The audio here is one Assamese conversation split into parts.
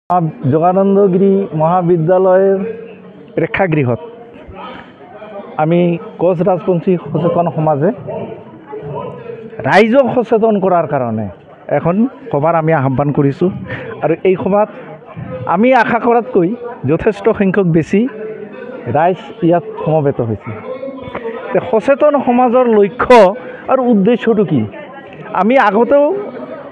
যোগানন্দগিৰি মহাবিদ্যালয়েৰ প্ৰেক্ষাগৃহত আমি কোচ ৰাজবংশী সচেতন সমাজে ৰাইজক সচেতন কৰাৰ কাৰণে এখন সভাৰ আমি আহ্বান কৰিছোঁ আৰু এই সভাত আমি আশা কৰাতকৈ যথেষ্ট সংখ্যক বেছি ৰাইজ ইয়াত সমবেত হৈছে। সচেতন সমাজৰ লক্ষ্য আৰু উদ্দেশ্যটো কি আমি আগতেও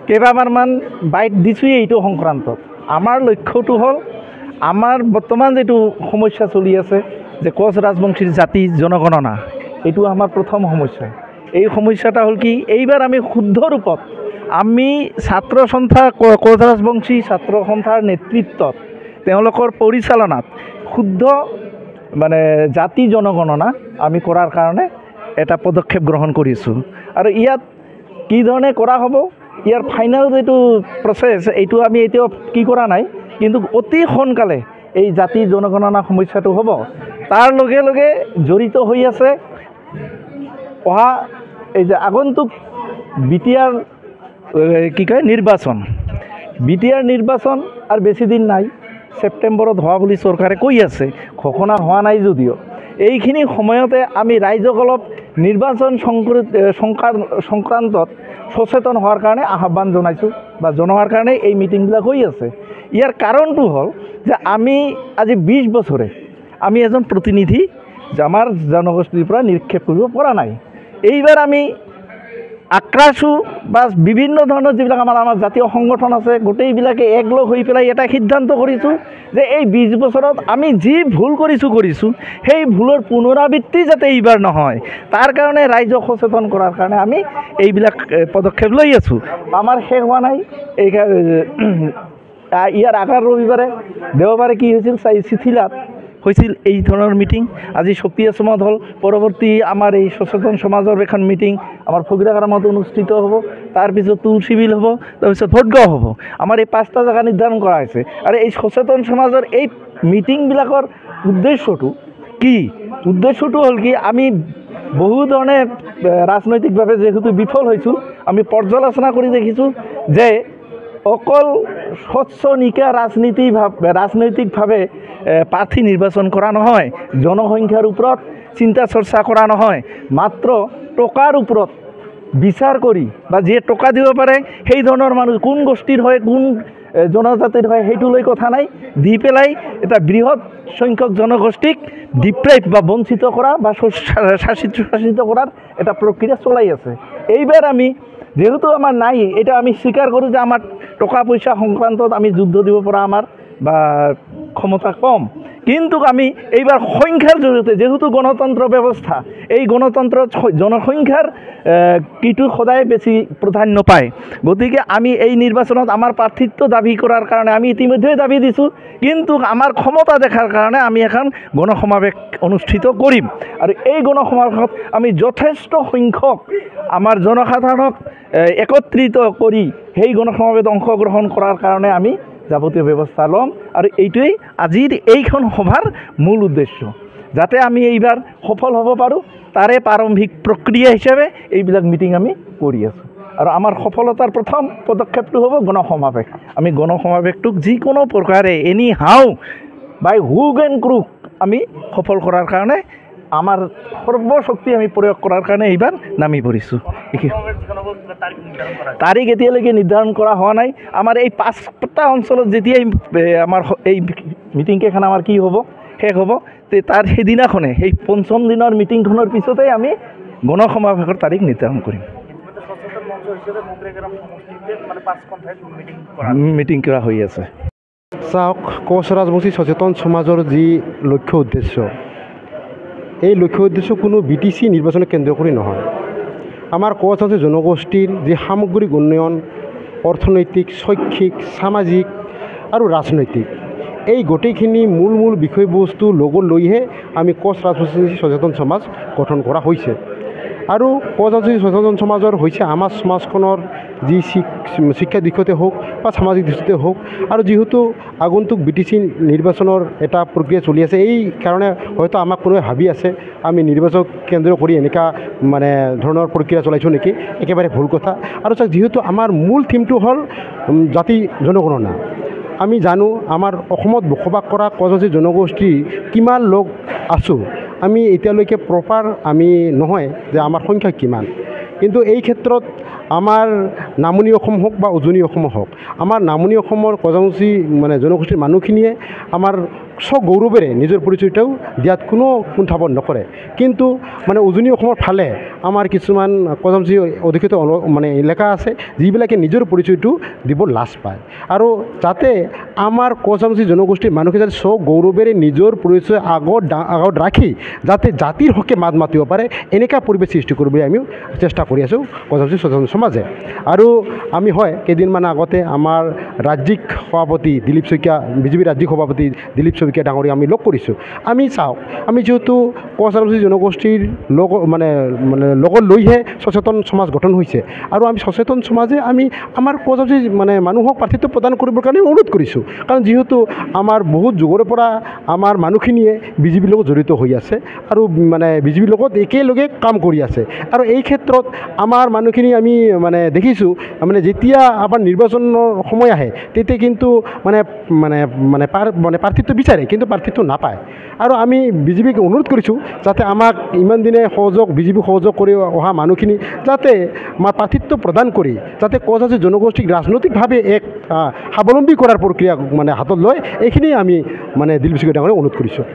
কেইবাবাৰমান বাইট দিছোঁৱেই এইটো সংক্ৰান্তত। আমাৰ লক্ষ্যটো হ'ল আমাৰ বৰ্তমান যেটো সমস্যা চলি আছে যে কোচ ৰাজবংশীৰ জাতি জনগণনা, এইটো আমাৰ প্ৰথম সমস্যা। এই সমস্যাটা হ'ল কি এইবাৰ আমি শুদ্ধ ৰূপত আমি ছাত্ৰ সন্থা কোচ ৰাজবংশী ছাত্ৰ সন্থাৰ নেতৃত্বত তেওঁলোকৰ পৰিচালনাত শুদ্ধ জাতি জনগণনা আমি কৰাৰ কাৰণে এটা পদক্ষেপ গ্ৰহণ কৰিছোঁ। আৰু ইয়াত কি ধৰণে কৰা হ'ব ইয়াৰ ফাইনেল যেটো প্ৰচেছ এইটো আমি এতিয়াও কি কৰা নাই, কিন্তু অতি সোনকালে এই জাতি জনগণনা সমস্যাটো হ'ব। তাৰ লগে লগে জড়িত হৈ আছে অহা এই যে আগন্তুক বিটিআৰ নিৰ্বাচন। বিটিআৰ নিৰ্বাচন আৰু বেছি দিন নাই, ছেপ্টেম্বৰত হোৱা বুলি চৰকাৰে কৈ আছে, ঘোষণা হোৱা নাই যদিও এইখিনি সময়তে আমি ৰাইজক অলপ নিৰ্বাচন সংক্ৰান্তত সচেতন হোৱাৰ কাৰণে আহ্বান জনাইছোঁ বা জনোৱাৰ কাৰণে এই মিটিংবিলাক হৈ আছে। ইয়াৰ কাৰণটো হ'ল যে আমি আজি 20 বছৰে আমি এজন প্ৰতিনিধি আমাৰ জনগোষ্ঠীৰ পৰা নিক্ষেপ কৰিব পৰা নাই। এইবাৰ আমি আক্ৰাছোঁ বা বিভিন্ন ধৰণৰ যিবিলাক আমাৰ জাতীয় সংগঠন আছে গোটেইবিলাকে একলগ হৈ পেলাই এটা সিদ্ধান্ত কৰিছোঁ যে এই 20 বছৰত আমি যি ভুল কৰিছোঁ সেই ভুলৰ পুনৰাবৃত্তি যাতে এইবাৰ নহয়, তাৰ কাৰণে ৰাইজক সচেতন কৰাৰ কাৰণে আমি এইবিলাক পদক্ষেপ লৈ আছোঁ। আমাৰ শেষ হোৱা নাই। এই ইয়াৰ আগাৰ ৰবিবাৰে দেওবাৰে কি হৈছিল চিঠিলাত হৈছিল এই ধৰণৰ মিটিং। আজি শক্তি আশ্ৰমত হ'ল, পৰৱৰ্তী আমাৰ এই সচেতন সমাজৰ এখন মিটিং আমাৰ ফকিৰাগ্ৰামত অনুষ্ঠিত হ'ব, তাৰপিছত তুলসী বিল হ'ব, তাৰপিছত ভোটগাঁও হ'ব। আমাৰ এই 5টা জেগা নিৰ্ধাৰণ কৰা হৈছে। আৰু এই সচেতন সমাজৰ এই মিটিংবিলাকৰ উদ্দেশ্যটো কি? উদ্দেশ্যটো হ'ল কি আমি বহু ধৰণে ৰাজনৈতিকভাৱে যেহেতু বিফল হৈছোঁ, আমি পৰ্যালোচনা কৰি দেখিছোঁ যে অকল স্বচ্ছ নিকা ৰাজনৈতিকভাৱে প্ৰাৰ্থী নিৰ্বাচন কৰা নহয়, জনসংখ্যাৰ ওপৰত চিন্তা চৰ্চা কৰা নহয়, মাত্ৰ টকাৰ ওপৰত বিচাৰ কৰি বা যিয়ে টকা দিব পাৰে সেই ধৰণৰ মানুহ কোন গোষ্ঠীৰ হয় কোন জনজাতিৰ হয় সেইটো লৈ কথা নাই, দি পেলাই এটা বৃহৎ সংখ্যক জনগোষ্ঠীক ডিপ্ৰাইভ বা বঞ্চিত কৰা বা শাসিত কৰাৰ এটা প্ৰক্ৰিয়া চলাই আছে। এইবাৰ আমি যেহেতু আমাৰ নাই, এটা আমি স্বীকাৰ কৰোঁ যে আমাৰ টকা পইচা সংক্ৰান্তত আমি যুদ্ধ দিব পৰা আমাৰ বা ক্ষমতা কম, কিন্তু আমি এইবাৰ সংখ্যাৰ জৰিয়তে যেহেতু গণতন্ত্ৰ ব্যৱস্থা, এই গণতন্ত্ৰত জনসংখ্যাৰ কিটো সদায় বেছি প্ৰাধান্য পায়। গতিকে আমি এই নিৰ্বাচনত আমাৰ প্ৰাৰ্থিত্ব দাবী কৰাৰ কাৰণে আমি ইতিমধ্যেই দাবী দিছোঁ, কিন্তু আমাৰ ক্ষমতা দেখাৰ কাৰণে আমি এখন গণসমাৱেশ অনুষ্ঠিত কৰিম। আৰু এই গণসমাৱেশত আমি যথেষ্ট সংখ্যক আমাৰ জনসাধাৰণক একত্ৰিত কৰি সেই গণসমাৱেশত অংশগ্ৰহণ কৰাৰ কাৰণে আমি যাৱতীয় ব্যৱস্থা ল'ম। আৰু এইটোৱেই আজিৰ এইখন সভাৰ মূল উদ্দেশ্য, যাতে আমি এইবাৰ সফল হ'ব পাৰোঁ তাৰে প্ৰাৰম্ভিক প্ৰক্ৰিয়া হিচাপে এইবিলাক মিটিং আমি কৰি আছোঁ। আৰু আমাৰ সফলতাৰ প্ৰথম পদক্ষেপটো হ'ব গণসমাৱেশ। আমি গণসমাৱেশটোক যিকোনো প্ৰকাৰে anyhow by hook and crook আমি সফল কৰাৰ কাৰণে আমাৰ সৰ্বশক্তি আমি প্ৰয়োগ কৰাৰ কাৰণে এইবাৰ নামি পৰিছোঁ। তাৰিখ এতিয়ালৈকে নিৰ্ধাৰণ কৰা হোৱা নাই। আমাৰ এই 5টা অঞ্চলত যেতিয়াই আমাৰ এই মিটিংকেইখন আমাৰ কি হ'ব শেষ হ'ব, তাৰ সেইদিনাখনে সেই 5ম দিনৰ মিটিংখনৰ পিছতেই আমি গণসমাৱেশৰ তাৰিখ নিৰ্ধাৰণ কৰিম। মিটিং কৰা হৈ আছে। চাওক, কোচ ৰাজবংশী সচেতন সমাজৰ যি লক্ষ্য উদ্দেশ্য, এই লক্ষ্য উদ্দেশ্য কোনো BTC নিৰ্বাচনক কেন্দ্ৰ কৰি নহয়। আমাৰ কোচ ৰাজবংশী জনগোষ্ঠীৰ যি সামগ্ৰিক উন্নয়ন, অৰ্থনৈতিক, শৈক্ষিক, সামাজিক আৰু ৰাজনৈতিক, এই গোটেইখিনি মূল বিষয়বস্তু লগত লৈহে আমি কোচ ৰাজবংশী সচেতন সমাজ গঠন কৰা হৈছে। আৰু কোচ ৰাজবংশী সচেতন সমাজৰ হৈছে আমাৰ সমাজখনৰ যি শিক্ষা দিশতে হওক বা সামাজিক দিশতে হওক, আৰু যিহেতু আগন্তুক BTC নিৰ্বাচনৰ এটা প্ৰক্ৰিয়া চলি আছে, এই কাৰণে হয়তো আমাক কোনোৱে ভাবি আছে আমি নিৰ্বাচন কেন্দ্ৰ কৰি এনেকুৱা ধৰণৰ প্ৰক্ৰিয়া চলাইছোঁ নেকি, একেবাৰে ভুল কথা। আৰু চাওক, যিহেতু আমাৰ মূল থিমটো হ'ল জাতি জনগণনা, আমি জানো আমাৰ অসমত বসবাস কৰা কছাৰী জনগোষ্ঠী কিমান লোক আছোঁ আমি এতিয়ালৈকে প্ৰপাৰ আমি নহয় যে আমাৰ সংখ্যা কিমান কিন্তু এই ক্ষেত্ৰত আমাৰ নামনি অসম হওক বা উজনি অসম হওক আমাৰ নামনি অসমৰ কছাৰী মানে জনগোষ্ঠীৰ মানুহখিনিয়ে আমাৰ গৌৰৱেৰে নিজৰ পৰিচয়টাও দিয়াত কোনো কুণ্ঠাবোধ নকৰে কিন্তু মানে উজনি অসমৰ ফালে আমাৰ কিছুমান কছাৰী অধিকৃত মানে এলেকা আছে যিবিলাকে নিজৰ পৰিচয়টো দিব লাজ পায় আৰু যাতে আমাৰ কছাৰী জনগোষ্ঠীৰ মানুহখিনি যাতে গৌৰৱেৰে নিজৰ পৰিচয় আগত ৰাখি যাতে জাতিৰ হকে মাত মাতিব পাৰে এনেকুৱা পৰিৱেশ সৃষ্টি কৰিবলৈ আমি চেষ্টা কৰি আছোঁ কছাৰী সচেতন সমাজে আৰু আমি হয় কেইদিনমান আগতে আমাৰ ৰাজ্যিক সভাপতি দিলীপ শইকীয়া বিজেপিৰ ৰাজ্যিক সভাপতি দিলীপ শইকীয়া ডাঙৰীয়া আমি লগ কৰিছোঁ আমি চাওঁ আমি যিহেতু কছাৰী জনগোষ্ঠীৰ লগত লৈহে সচেতন সমাজ গঠন হৈছে আৰু আমি সচেতন সমাজে আমি আমাৰ কছাৰী মানে মানুহক প্ৰাৰ্থিত্ব প্ৰদান কৰিবৰ কাৰণে অনুৰোধ কৰিছোঁ কাৰণ যিহেতু আমাৰ বহুত যুগৰে পৰা আমাৰ মানুহখিনিয়ে বিজেপিৰ লগত জড়িত হৈ আছে আৰু মানে বিজেপিৰ লগত একেলগে কাম কৰি আছে আৰু এই ক্ষেত্ৰত আমাৰ মানুহখিনি আমি মানে দেখিছোঁ মানে যেতিয়া আমাৰ নিৰ্বাচনৰ সময় আহে তেতিয়া কিন্তু প্ৰাৰ্থিত্ব বিচাৰে কিন্তু প্ৰাৰ্থিত্ব নাপায় আৰু আমি বিজেপিক অনুৰোধ কৰিছোঁ যাতে আমাক ইমান দিনে বিজেপিক সহযোগ কৰি অহা মানুহখিনি যাতে প্ৰাৰ্থিত্ব প্ৰদান কৰি যাতে কছাৰী জনগোষ্ঠীক ৰাজনৈতিকভাৱে এক স্বাৱলম্বী কৰাৰ প্ৰক্ৰিয়া মানে হাতত লয় এইখিনি আমি দিলীপ শইকীয়া ডাঙৰীয়াক অনুৰোধ কৰিছোঁ।